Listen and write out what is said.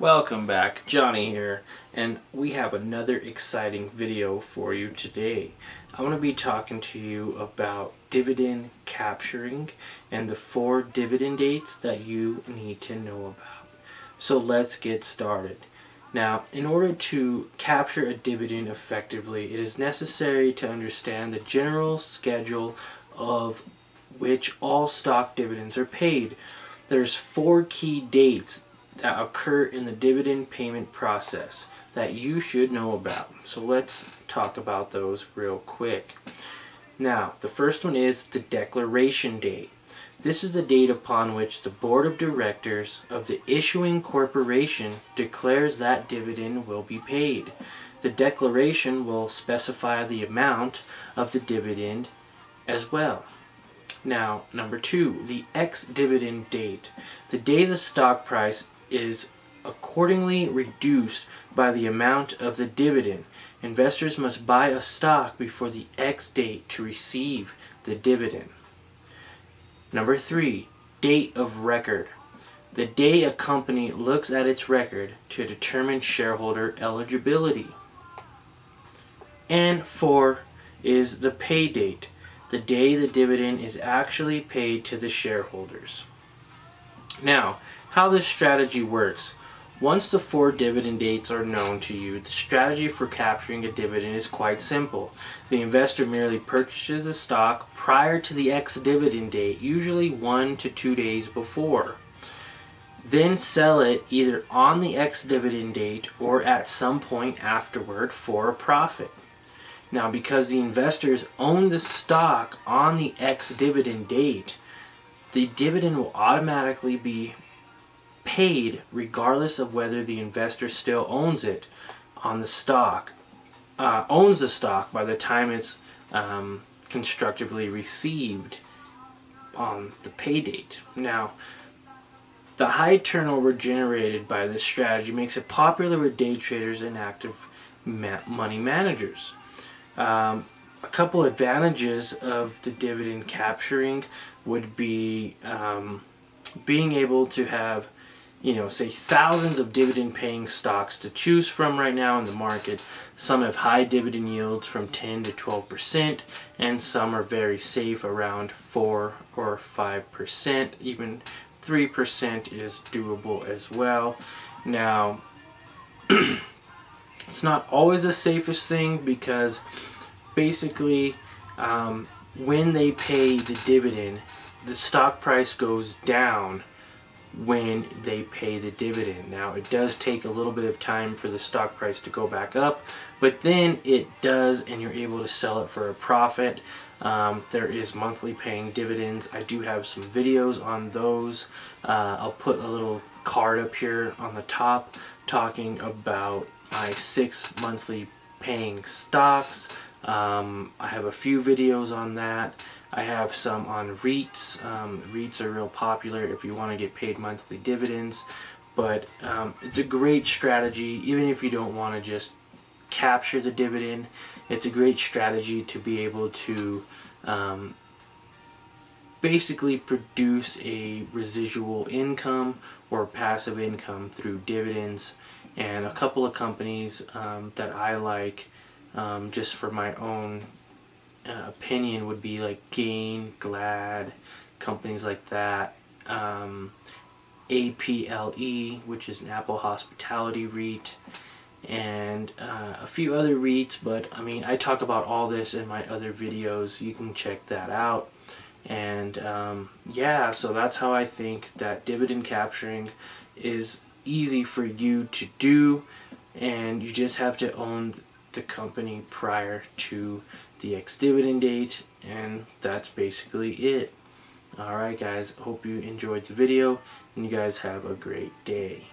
Welcome back, Johnny here, and we have another exciting video for you today. I'm going to be talking to you about dividend capturing and the 4 dividend dates that you need to know about. So let's get started. Now, in order to capture a dividend effectively, it is necessary to understand the general schedule of which all stock dividends are paid. There's 4 key dates that occur in the dividend payment process that you should know about. So let's talk about those real quick. Now, the first one is the declaration date. This is the date upon which the board of directors of the issuing corporation declares that dividend will be paid. The declaration will specify the amount of the dividend as well. Now, number 2, the ex-dividend date. The day the stock price is accordingly reduced by the amount of the dividend. Investors must buy a stock before the X date to receive the dividend. Number 3, date of record. The day a company looks at its record to determine shareholder eligibility. And 4 is the pay date. The day the dividend is actually paid to the shareholders. Now, how this strategy works. Once the 4 dividend dates are known to you, the strategy for capturing a dividend is quite simple. The investor merely purchases the stock prior to the ex-dividend date, usually 1 to 2 days before. Then sell it either on the ex-dividend date or at some point afterward for a profit. Now, because the investors own the stock on the ex-dividend date, the dividend will automatically be paid regardless of whether the investor still owns it on the stock, owns the stock by the time it's constructively received on the pay date. Now, the high turnover generated by this strategy makes it popular with day traders and active money managers. A couple advantages of the dividend capturing would be being able to have, say thousands of dividend paying stocks to choose from right now in the market. Some have high dividend yields from 10 to 12%, and some are very safe around 4 or 5%. Even 3% is doable as well. Now, it's not always the safest thing because basically when they pay the dividend, the stock price goes down when they pay the dividend. Now, it does take a little bit of time for the stock price to go back up, but then it does, and you're able to sell it for a profit. There is monthly paying dividends. I do have some videos on those. I'll put a little card up here on the top talking about my 6 monthly paying stocks. I have a few videos on that. I have some on REITs. REITs are real popular if you want to get paid monthly dividends, but it's a great strategy. Even if you don't want to just capture the dividend, it's a great strategy to be able to basically produce a residual income or passive income through dividends. And a couple of companies that I like, just for my own opinion, would be like Gain, Glad, companies like that. APLE, which is an Apple Hospitality REIT, and a few other REITs, but I mean, I talk about all this in my other videos. You can check that out. And yeah, so that's how I think that dividend capturing is easy for you to do, and you just have to own the company prior to the ex-dividend date, and that's basically it. Alright guys, hope you enjoyed the video, and you guys have a great day.